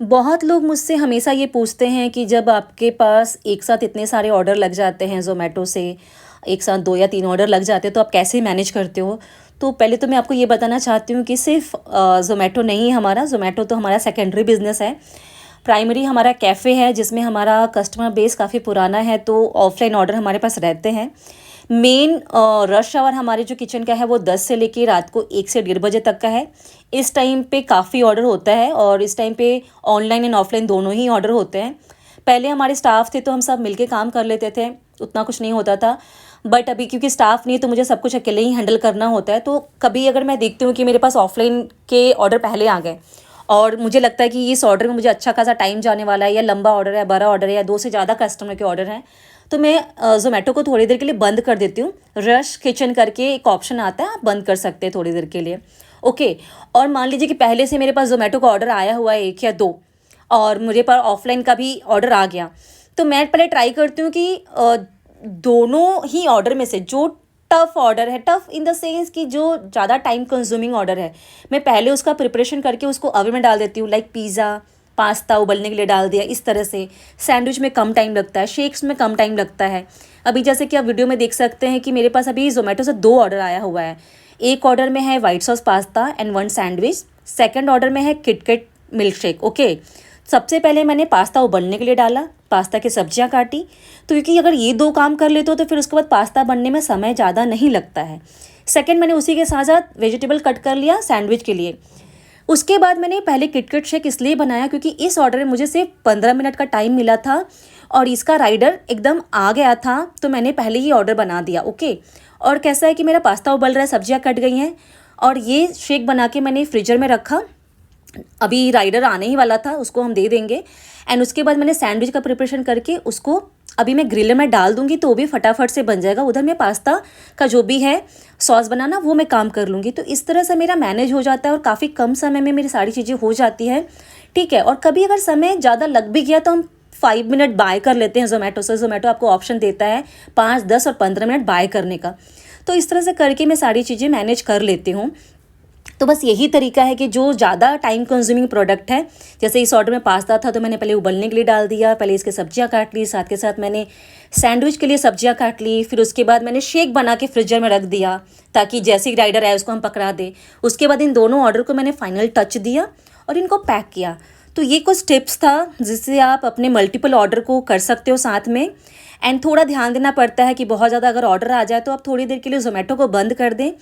बहुत लोग मुझसे हमेशा ये पूछते हैं कि जब आपके पास एक साथ इतने सारे ऑर्डर लग जाते हैं ज़ोमैटो से, एक साथ 2 या 3 ऑर्डर लग जाते हैं, तो आप कैसे मैनेज करते हो? तो पहले तो मैं आपको ये बताना चाहती हूँ कि सिर्फ़ ज़ोमैटो नहीं है हमारा, ज़ोमैटो तो हमारा सेकेंडरी बिज़नेस है। प्राइमरी हमारा कैफ़े है जिसमें हमारा कस्टमर बेस काफ़ी पुराना है, तो ऑफ़लाइन ऑर्डर हमारे पास रहते हैं। मेन रश आवर हमारे जो किचन का है वो 10 से लेके रात को 1 से डेढ़ बजे तक का है। इस टाइम पे काफ़ी ऑर्डर होता है और इस टाइम पे ऑनलाइन एंड ऑफ़लाइन दोनों ही ऑर्डर होते हैं। पहले हमारे स्टाफ थे तो हम सब मिलके काम कर लेते थे, उतना कुछ नहीं होता था। बट अभी क्योंकि स्टाफ नहीं है तो मुझे सब कुछ अकेले ही हैंडल करना होता है, तो कभी अगर मैं देखती हूँ कि मेरे पास ऑफ़लाइन के ऑर्डर पहले आ गए और मुझे लगता है कि इस ऑर्डर में मुझे अच्छा खासा टाइम जाने वाला है, या लंबा ऑर्डर है, बड़ा ऑर्डर है, या 2 से ज़्यादा कस्टमर के ऑर्डर हैं, तो मैं ज़ोमैटो को थोड़ी देर के लिए बंद कर देती हूँ। रश किचन करके एक ऑप्शन आता है, आप बंद कर सकते हैं थोड़ी देर के लिए। ओके। और मान लीजिए कि पहले से मेरे पास ज़ोमैटो का ऑर्डर आया हुआ है 1 या 2, और मुझे पर ऑफ़लाइन का भी ऑर्डर आ गया, तो मैं पहले ट्राई करती हूँ कि दोनों ही ऑर्डर में से जो टफ़ ऑर्डर है, टफ़ इन द सेंस कि जो ज़्यादा टाइम कंज्यूमिंग ऑर्डर है, मैं पहले उसका प्रिपरेशन करके उसको ओवन में डाल देती हूँ। लाइक पिज़्ज़ा, पास्ता उबलने के लिए डाल दिया, इस तरह से। सैंडविच में कम टाइम लगता है, शेक्स में कम टाइम लगता है। अभी जैसे कि आप वीडियो में देख सकते हैं कि मेरे पास अभी ज़ोमैटो से 2 ऑर्डर आया हुआ है। एक ऑर्डर में है white sauce pasta and 1 sandwich, second order में है किटकैट मिल्कशेक। ओके। सबसे पहले मैंने पास्ता उबलने के लिए डाला, पास्ता की सब्जियां काटी, तो क्योंकि अगर ये 2 काम कर लेते हो तो फिर उसके बाद पास्ता बनने में समय ज़्यादा नहीं लगता है। सेकंड, मैंने उसी के साथ-साथ वेजिटेबल कट कर लिया सैंडविच के लिए। उसके बाद मैंने पहले किटकैट शेक इसलिए बनाया क्योंकि इस ऑर्डर में मुझे सिर्फ 15 मिनट का टाइम मिला था और इसका राइडर एकदम आ गया था, तो मैंने पहले ही ऑर्डर बना दिया। ओके। और कैसा है कि मेरा पास्ता उबल रहा है, सब्जियां कट गई हैं, और ये शेक बना के मैंने फ्रीजर में रखा। अभी राइडर आने ही वाला था, उसको हम दे देंगे। एंड उसके बाद मैंने सैंडविच का प्रिपरेशन करके उसको अभी मैं ग्रिलर में डाल दूंगी, तो वो भी फटाफट से बन जाएगा। उधर मैं पास्ता का जो भी है सॉस बनाना, वो मैं काम कर लूँगी। तो इस तरह से मेरा मैनेज हो जाता है और काफ़ी कम समय में मेरी सारी चीज़ें हो जाती हैं। ठीक है। और कभी अगर समय ज़्यादा लग भी गया तो हम 5 मिनट बाय कर लेते हैं ज़ोमैटो से। ज़ोमैटो आपको ऑप्शन देता है 5, 10 और 15 मिनट बाय करने का। तो इस तरह से करके मैं सारी चीज़ें मैनेज कर लेती हूँ। तो बस यही तरीका है कि जो ज़्यादा टाइम कंज्यूमिंग प्रोडक्ट है, जैसे इस ऑर्डर में पास्ता था तो मैंने पहले उबलने के लिए डाल दिया, पहले इसकी सब्जियां काट ली, साथ के साथ मैंने सैंडविच के लिए सब्जियां काट ली, फिर उसके बाद मैंने शेक बना के फ्रीजर में रख दिया ताकि जैसे ही राइडर आए उसको हम पकड़ा दें। उसके बाद इन दोनों ऑर्डर को मैंने फाइनल टच दिया और इनको पैक किया। तो ये कुछ टिप्स था जिससे आप अपने मल्टीपल ऑर्डर को कर सकते हो साथ में। एंड थोड़ा ध्यान देना पड़ता है कि बहुत ज़्यादा अगर ऑर्डर आ जाए तो आप थोड़ी देर के लिए ज़ोमैटो को बंद कर दें।